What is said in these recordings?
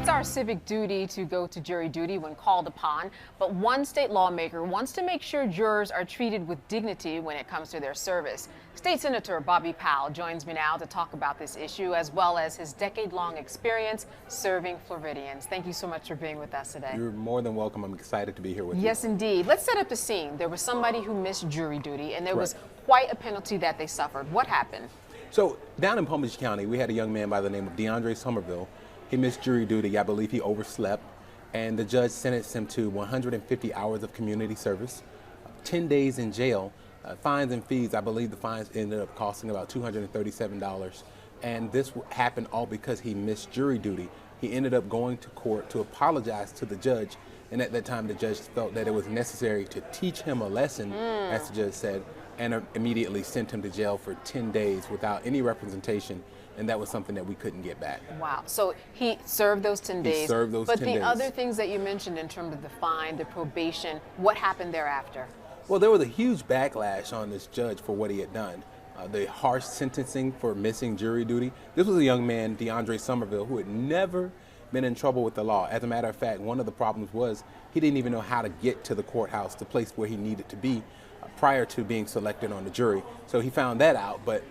It's our civic duty to go to jury duty when called upon, but one state lawmaker wants to make sure jurors are treated with dignity when it comes to their service. State Senator Bobby Powell joins me now to talk about this issue, as well as his decade-long experience serving Floridians. Thank you so much for being with us today. You're more than welcome. I'm excited to be here with you. Yes, indeed. Let's set up the scene. There was somebody who missed jury duty, and there was quite a penalty that they suffered. What happened? So down in Palm Beach County, we had a young man by the name of DeAndre Somerville. He missed jury duty. I believe he overslept, and the judge sentenced him to 150 hours of community service, 10 days in jail, fines and fees. I believe the fines ended up costing about $237, and this happened all because he missed jury duty. He ended up going to court to apologize to the judge, and at that time the judge felt that it was necessary to teach him a lesson, as the judge said, and immediately sent him to jail for 10 days without any representation. And that was something that we couldn't get back. Wow. So he served those 10 days. He served those 10 days. But the other things that you mentioned in terms of the fine, the probation, what happened thereafter? Well, there was a huge backlash on this judge for what he had done. The harsh sentencing for missing jury duty. This was a young man, DeAndre Somerville, who had never been in trouble with the law. As a matter of fact, one of the problems was he didn't even know how to get to the courthouse, the place where he needed to be prior to being selected on the jury. So he found that out, but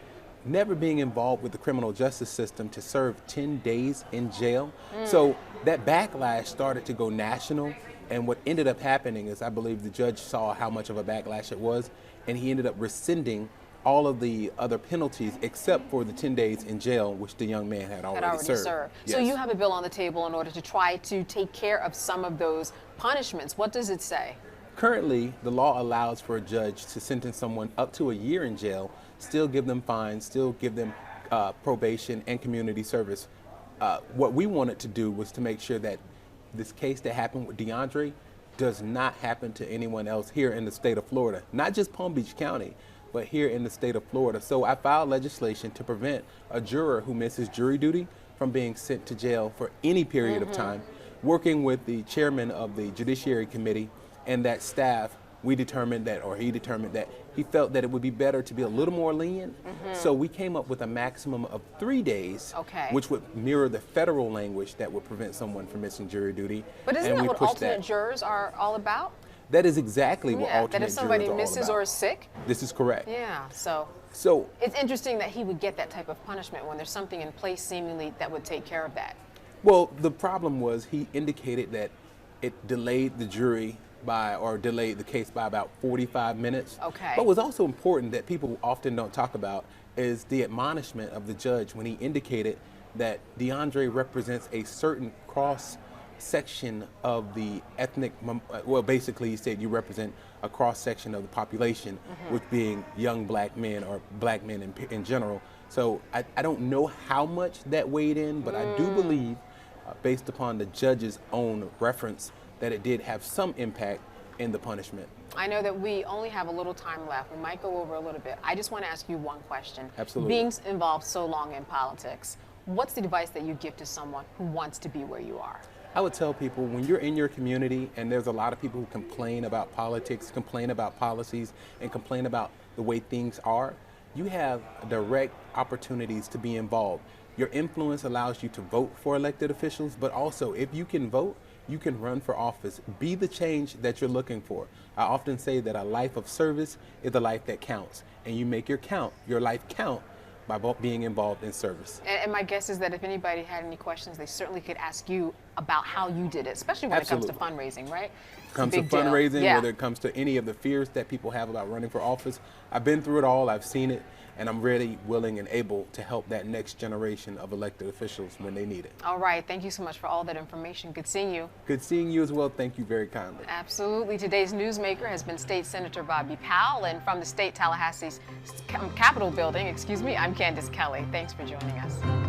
never being involved with the criminal justice system to serve 10 days in jail. So that backlash started to go national, and what ended up happening is I believe the judge saw how much of a backlash it was, and he ended up rescinding all of the other penalties except for the 10 days in jail, which the young man had already served. Yes. So you have a bill on the table in order to try to take care of some of those punishments. What does it say? Currently, the law allows for a judge to sentence someone up to a year in jail, still give them fines, still give them probation and community service. What we wanted to do was to make sure that this case that happened with DeAndre does not happen to anyone else here in the state of Florida, not just Palm Beach County, but here in the state of Florida. So I filed legislation to prevent a juror who misses jury duty from being sent to jail for any period of time. Working with the chairman of the Judiciary Committee and that staff, we determined that, or he determined that he felt that it would be better to be a little more lenient. So we came up with a maximum of 3 days, which would mirror the federal language that would prevent someone from missing jury duty. But isn't that what alternate jurors are all about? That is exactly what alternate jurors are all about. That if somebody misses or is sick? This is correct. Yeah, so it's interesting that he would get that type of punishment when there's something in place seemingly that would take care of that. Well, the problem was he indicated that it delayed the jury delayed the case by about 45 minutes. But what's also important that people often don't talk about is the admonishment of the judge when he indicated that DeAndre represents a certain cross section of the ethnic, well, basically he said you represent a cross section of the population, which being young black men or black men in general. So I don't know how much that weighed in, but I do believe, based upon the judge's own reference, that it did have some impact in the punishment. I know that we only have a little time left. We might go over a little bit. I just want to ask you one question. Absolutely. Being involved so long in politics, what's the advice that you give to someone who wants to be where you are? I would tell people when you're in your community and there's a lot of people who complain about politics, complain about policies, and complain about the way things are, you have direct opportunities to be involved. Your influence allows you to vote for elected officials, but also if you can vote, you can run for office. Be the change that you're looking for. I often say that a life of service is a life that counts, and you make your life count by being involved in service. And my guess is that if anybody had any questions, they certainly could ask you about how you did it, especially when it comes to fundraising, right? It comes to fundraising, whether it comes to any of the fears that people have about running for office. I've been through it all, I've seen it, and I'm ready, willing, and able to help that next generation of elected officials when they need it. All right, thank you so much for all that information. Good seeing you. Good seeing you as well. Thank you very kindly. Absolutely. Today's newsmaker has been State Senator Bobby Powell, and from the state Tallahassee's Capitol building, I'm Candace Kelley. Thanks for joining us.